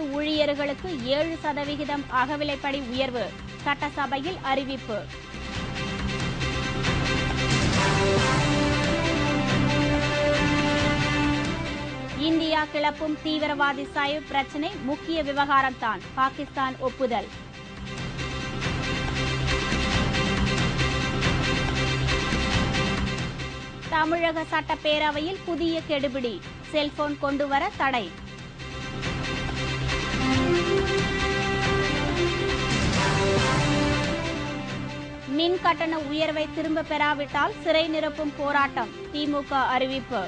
அரசு ஊழியர்களுக்கு 7% அகவிலைப்படி உயர்வு, சட்டசபையில் அறிவிப்பு. இந்தியா கிளப்பும் தீவிரவாதி சையத் பிரச்சினை முக்கிய விவகாரம்தான், பாகிஸ்தான் ஒப்புதல். தமிழக சட்டப்பேரவையில் புதிய கெடுபிடி, செல்போன் கொண்டுவர தடை. மின் கட்டண உயர்வை திரும்ப பெறாவிட்டால் சிறை நிரப்பும் போராட்டம், திமுக அறிவிப்பு.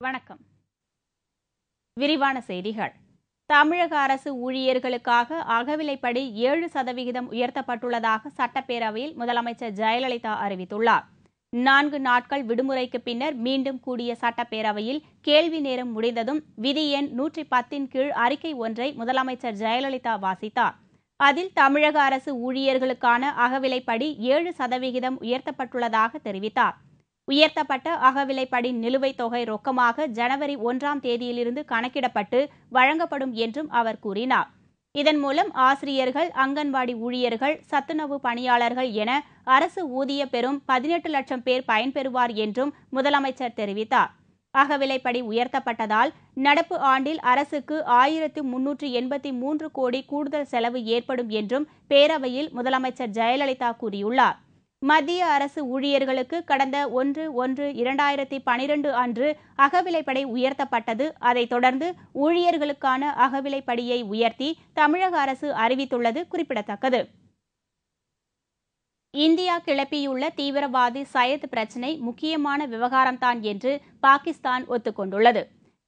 வணக்கம். விரிவான செய்திகள். தமிழக அரசு ஊழியர்களுக்காக அகவிலைப்படி 7% உயர்த்தப்பட்டுள்ளதாக சட்டப்பேரவையில் முதலமைச்சர் ஜெயலலிதா அறிவித்துள்ளார். 4 நாட்கள் விடுமுறைக்கு பின்னர் மீண்டும் கூடிய சட்டப்பேரவையில் கேள்வி நேரம் முடிந்ததும் விதி எண் 110 கீழ் அறிக்கை ஒன்றை முதலமைச்சர் ஜெயலலிதா வாசித்தார். அதில் தமிழக அரசு ஊழியர்களுக்கான அகவிலைப்படி 7% உயர்த்தப்பட்டுள்ளதாக தெரிவித்தார். உயர்த்தப்பட்ட அகவிலைப்படி நிலுவைத் தொகை ரொக்கமாக ஜனவரி 1ஆம் தேதியிலிருந்து கணக்கிடப்பட்டு வழங்கப்படும் என்றும் அவர் கூறினார். இதன் மூலம் ஆசிரியர்கள், அங்கன்வாடி ஊழியர்கள், சத்துணவு பணியாளர்கள் என அரசு ஊதிய பெறும் 18 லட்சம் பேர் பயன்பெறுவார் என்றும் முதலமைச்சர் தெரிவித்தார். அகவிலைப்படி உயர்த்தப்பட்டதால் நடப்பு ஆண்டில் அரசுக்கு 1383 கோடி கூடுதல் செலவு ஏற்படும் என்றும் பேரவையில் முதலமைச்சர் ஜெயலலிதா கூறியுள்ளார். மத்திய அரசு ஊழியர்களுக்கு கடந்த 1/1/2012 அன்று அகவிலைப்படி உயர்த்தப்பட்டது. அதைத் தொடர்ந்து ஊழியர்களுக்கான அகவிலைப்படியை உயர்த்தி தமிழக அரசு அறிவித்துள்ளது குறிப்பிடத்தக்கது. இந்தியா கிளப்பியுள்ள தீவிரவாதி சையத் பிரச்சினை முக்கியமான விவகாரம்தான் என்று பாகிஸ்தான் ஒத்துக்கொண்டுள்ளது.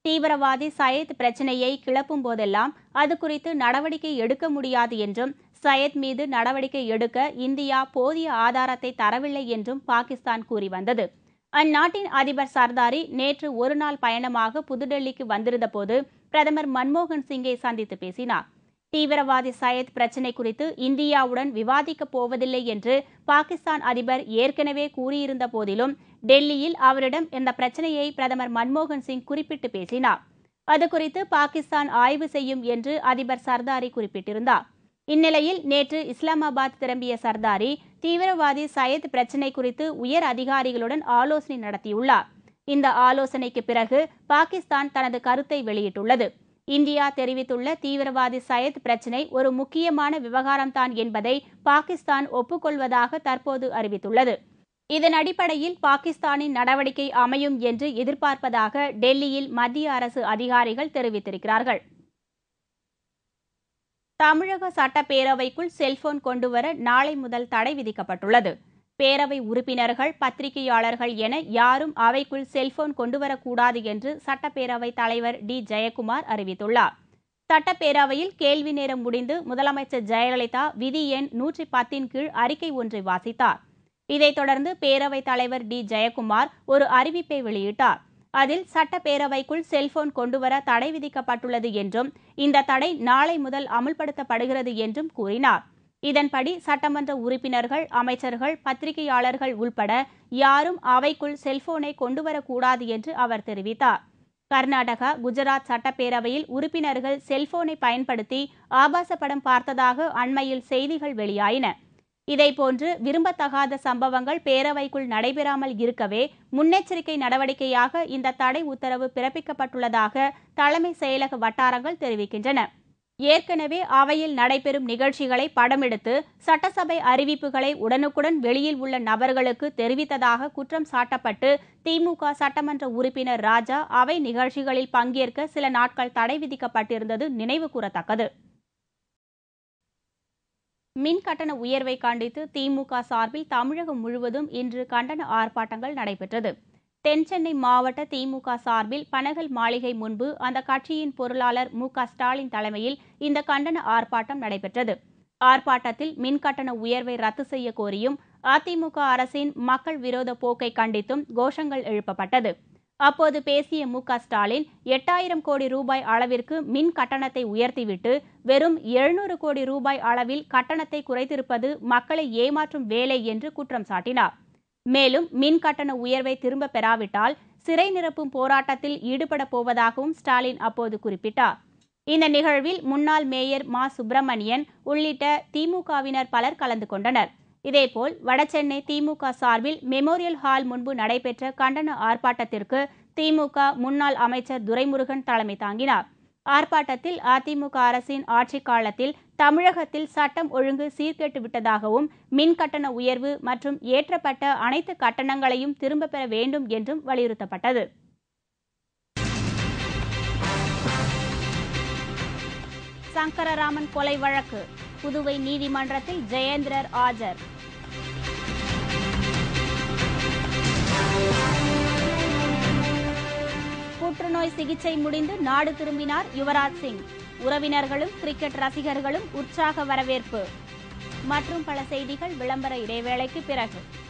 தீவிரவாதி சையத் பிரச்சினையை கிளப்பும் போதெல்லாம் அது குறித்து நடவடிக்கை எடுக்க முடியாது என்றும், சையத் மீது நடவடிக்கை எடுக்க இந்தியா போதிய ஆதாரத்தை தரவில்லை என்றும் பாகிஸ்தான் கூறி வந்தது. அந்நாட்டின் அதிபர் சர்தாரி நேற்று ஒருநாள் பயணமாக புதுடெல்லிக்கு வந்திருந்தபோது பிரதமர் மன்மோகன் சிங்கை சந்தித்து பேசினார். தீவிரவாதி சையத் பிரச்சினை குறித்து இந்தியாவுடன் விவாதிக்கப் போவதில்லை என்று பாகிஸ்தான் அதிபர் ஏற்கனவே கூறியிருந்த போதிலும் டெல்லியில் அவரிடம் இந்த பிரச்சினையை பிரதமர் மன்மோகன் சிங் குறிப்பிட்டு பேசினார். அது குறித்து பாகிஸ்தான் ஆய்வு செய்யும் என்று அதிபர் சர்தாரி குறிப்பிட்டிருந்தார். இந்நிலையில் நேற்று இஸ்லாமாபாத் திரும்பிய சர்தாரி தீவிரவாதி சையத் பிரச்சினை குறித்து உயர் அதிகாரிகளுடன் ஆலோசனை நடத்தியுள்ளார். இந்த ஆலோசனைக்கு பிறகு பாகிஸ்தான் தனது கருத்தை வெளியிட்டுள்ளது. இந்தியா தெரிவித்துள்ள தீவிரவாதி சையத் பிரச்சினை ஒரு முக்கியமான விவகாரம்தான் என்பதை பாகிஸ்தான் ஒப்புக்கொள்வதாக தற்போது அறிவித்துள்ளது. இதன் அடிப்படையில் பாகிஸ்தானின் நடவடிக்கை அமையும் என்று எதிர்பார்ப்பதாக டெல்லியில் மத்திய அரசு அதிகாரிகள் தெரிவித்திருக்கிறார்கள். தமிழக சட்டப்பேரவைக்குள் செல்போன் கொண்டுவர நாளை முதல் தடை விதிக்கப்பட்டுள்ளது. பேரவை உறுப்பினர்கள், பத்திரிகையாளர்கள் என யாரும் அவைக்குள் செல்போன் கொண்டுவரக்கூடாது என்று சட்டப்பேரவைத் தலைவர் டி. ஜெயக்குமார் அறிவித்துள்ளார். சட்டப்பேரவையில் கேள்வி நேரம் முடிந்து முதலமைச்சர் ஜெயலலிதா விதி எண் 110 கீழ் அறிக்கை ஒன்றை வாசித்தார். இதைத் தொடர்ந்து பேரவைத் தலைவர் டி. ஜெயக்குமார் ஒரு அறிவிப்பை வெளியிட்டார். அதில் சட்டப்பேரவைக்குள் செல்போன் கொண்டுவர தடை விதிக்கப்பட்டுள்ளது என்றும், இந்த தடை நாளை முதல் அமல்படுத்தப்படுகிறது என்றும் கூறினார். இதன்படி சட்டமன்ற உறுப்பினர்கள், அமைச்சர்கள், பத்திரிகையாளர்கள் உள்பட யாரும் அவைக்குள் செல்போனை கொண்டுவரக்கூடாது என்று அவர் தெரிவித்தார். கர்நாடகா, குஜராத் சட்டப்பேரவையில் உறுப்பினர்கள் செல்போனை பயன்படுத்தி ஆபாச படம் பார்த்ததாக அண்மையில் செய்திகள் வெளியாயின. இதேபோன்று விரும்பத்தகாத சம்பவங்கள் பேரவைக்குள் நடைபெறாமல் இருக்கவே முன்னெச்சரிக்கை நடவடிக்கையாக இந்த தடை உத்தரவு பிறப்பிக்கப்பட்டுள்ளதாக தலைமை செயலக வட்டாரங்கள் தெரிவிக்கின்றன. ஏற்கனவே அவையில் நடைபெறும் நிகழ்ச்சிகளை படமெடுத்து சட்டசபை அறிவிப்புகளை உடனுக்குடன் வெளியில் உள்ள நபர்களுக்கு தெரிவித்ததாக குற்றம் சாட்டப்பட்டு திமுக சட்டமன்ற உறுப்பினர் ராஜா அவை நிகழ்ச்சிகளில் பங்கேற்க சில நாட்கள் தடை விதிக்கப்பட்டிருந்தது நினைவு கூறத்தக்கது. மின் கட்டண உயர்வை கண்டித்து திமுக சார்பில் தமிழகம் முழுவதும் இன்று கண்டன ஆர்ப்பாட்டங்கள் நடைபெற்றது. தென்சென்னை மாவட்ட திமுக சார்பில் பனகல் மாளிகை முன்பு அந்த கட்சியின் பொருளாளர் மு. க. ஸ்டாலின் தலைமையில் இந்த கண்டன ஆர்ப்பாட்டம் நடைபெற்றது. ஆர்ப்பாட்டத்தில் மின் கட்டண உயர்வை ரத்து செய்ய கோரியும், அதிமுக அரசின் மக்கள் விரோத போக்கை கண்டித்தும் கோஷங்கள் எழுப்பப்பட்டது. அப்போது பேசிய மு.க.ஸ்டாலின் 8000 கோடி ரூபாய் அளவிற்கு மின் கட்டணத்தை உயர்த்திவிட்டு வெறும் 700 கோடி ரூபாய் அளவில் கட்டணத்தை குறைத்திருப்பது மக்களை ஏமாற்றும் வேலை என்று குற்றம் சாட்டினார். மேலும் மின் கட்டண உயர்வை திரும்ப பெறாவிட்டால் சிறை நிரப்பும் போராட்டத்தில் ஈடுபடப் போவதாகவும் ஸ்டாலின் அப்போது குறிப்பிட்டார். இந்த நிகழ்வில் முன்னாள் மேயர் மா. சுப்பிரமணியன் உள்ளிட்ட திமுகவினர் பலர் கலந்து கொண்டனர். இதேபோல் வடசென்னை திமுக சார்பில் மெமோரியல் ஹால் முன்பு நடைபெற்ற கண்டன ஆர்ப்பாட்டத்திற்கு திமுக முன்னாள் அமைச்சர் துரைமுருகன் தலைமை தாங்கினார். ஆர்ப்பாட்டத்தில் அதிமுக அரசின் ஆட்சிக் காலத்தில் தமிழகத்தில் சட்டம் ஒழுங்கு சீர்கெட்டு விட்டதாகவும் மின் கட்டண உயர்வு மற்றும் ஏற்றப்பட்ட அனைத்து கட்டணங்களையும் திரும்பப் பெற வேண்டும் என்றும் வலியுறுத்தப்பட்டது. சங்கரராமன் கொலை வழக்கு புதுவை நீதிமன்றத்தில் ஜெயேந்திரர் ஆஜர். புற்றுநோய் சிகிச்சை முடிந்து நாடு திரும்பினார் யுவராஜ் சிங். உறவினர்களும் கிரிக்கெட் ரசிகர்களும் உற்சாக வரவேற்பு. மற்றும் பல செய்திகள் விளம்பர இடைவேளைக்கு பிறகு.